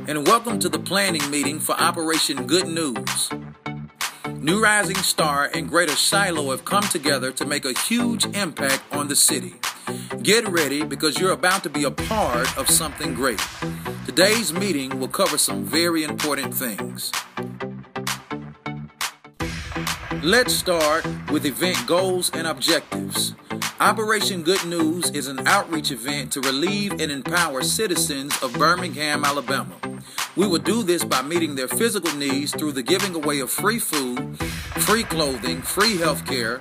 and welcome to the planning meeting for Operation Good News. New Rising Star and Greater Shiloh have come together to make a huge impact on the city. Get ready because you're about to be a part of something great. Today's meeting will cover some very important things. Let's start with event goals and objectives. Operation Good News is an outreach event to relieve and empower citizens of Birmingham, Alabama. We will do this by meeting their physical needs through the giving away of free food, free clothing, free health care,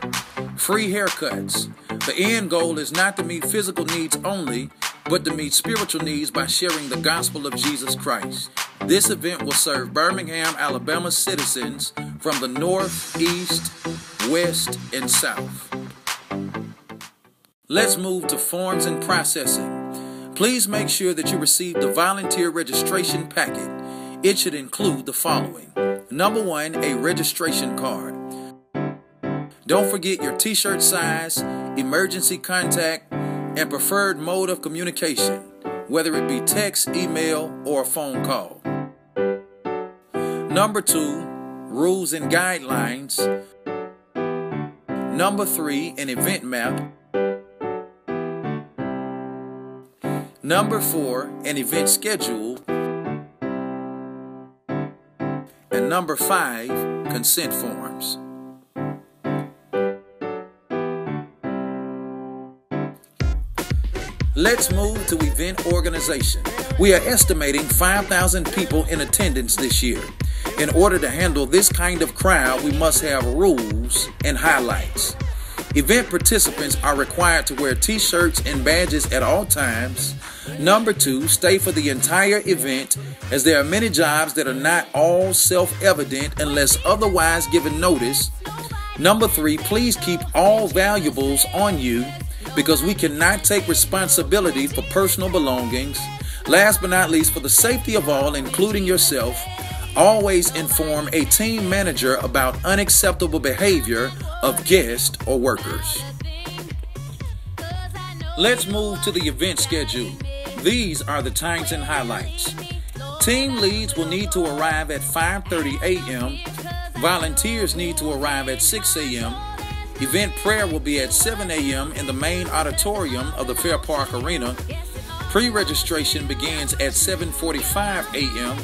free haircuts. The end goal is not to meet physical needs only, but to meet spiritual needs by sharing the gospel of Jesus Christ. This event will serve Birmingham, Alabama citizens from the north, east, west, and south. Let's move to forms and processing. Please make sure that you receive the volunteer registration packet. It should include the following. Number 1, a registration card. Don't forget your t-shirt size, emergency contact, and preferred mode of communication, whether it be text, email, or a phone call. Number 2, rules and guidelines. Number 3, an event map. Number 4, an event schedule. And number 5, consent forms. Let's move to event organization. We are estimating 5,000 people in attendance this year. In order to handle this kind of crowd, we must have rules and highlights. Event participants are required to wear t-shirts and badges at all times. Number 2, stay for the entire event, as there are many jobs that are not all self-evident unless otherwise given notice. Number 3, please keep all valuables on you because we cannot take responsibility for personal belongings. Last but not least, for the safety of all, including yourself, always inform a team manager about unacceptable behavior of guests or workers. Let's move to the event schedule. These are the times and highlights. Team leads will need to arrive at 5:30 a.m. Volunteers need to arrive at 6 a.m. Event prayer will be at 7 a.m. in the main auditorium of the Fair Park Arena. Pre-registration begins at 7:45 a.m.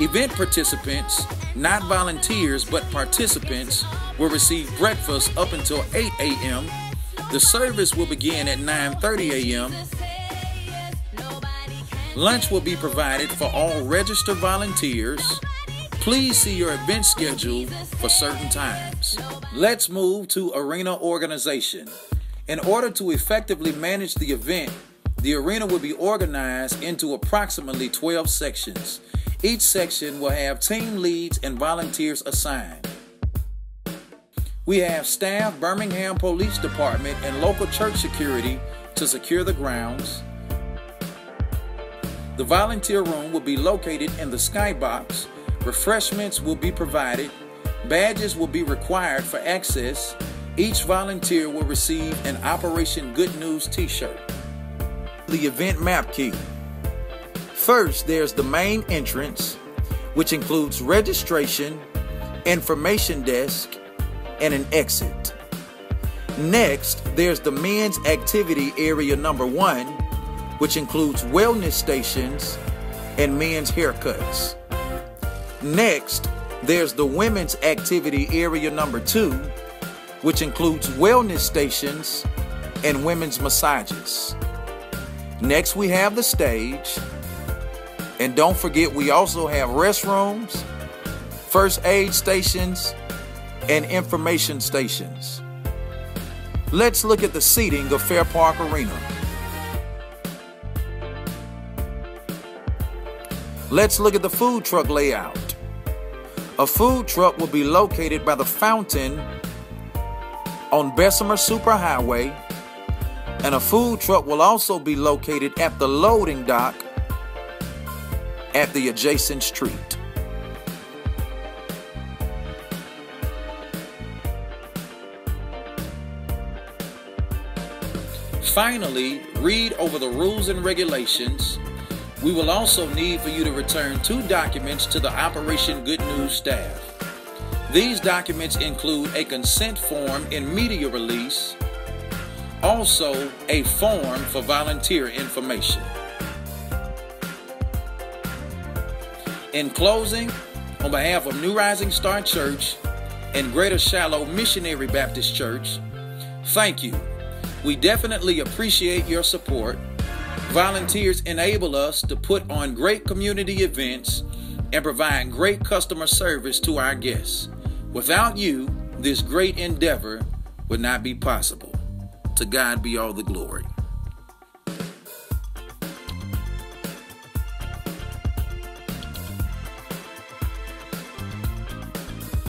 Event participants, not volunteers but participants, will receive breakfast up until 8 a.m. The service will begin at 9:30 a.m. Lunch will be provided for all registered volunteers. Please see your event schedule for certain times. Let's move to arena organization. In order to effectively manage the event, the arena will be organized into approximately 12 sections. Each section will have team leads and volunteers assigned. We have staff, Birmingham Police Department, and local church security to secure the grounds. The volunteer room will be located in the skybox. Refreshments will be provided. Badges will be required for access. Each volunteer will receive an Operation Good News t-shirt. The event map key. First, there's the main entrance, which includes registration, information desk, and an exit. Next, there's the men's activity area number 1, which includes wellness stations and men's haircuts. Next, there's the women's activity area number 2, which includes wellness stations and women's massages. Next, we have the stage. And don't forget, we also have restrooms, first aid stations, and information stations. Let's look at the seating of Fair Park Arena. Let's look at the food truck layout. A food truck will be located by the fountain on Bessemer Superhighway, and a food truck will also be located at the loading dock at the adjacent street. Finally, read over the rules and regulations. We will also need for you to return 2 documents to the Operation Good News staff. These documents include a consent form and media release, also a form for volunteer information. In closing, on behalf of New Rising Star Church and Greater Shiloh Missionary Baptist Church, thank you. We definitely appreciate your support. Volunteers enable us to put on great community events and provide great customer service to our guests. Without you, this great endeavor would not be possible. To God be all the glory.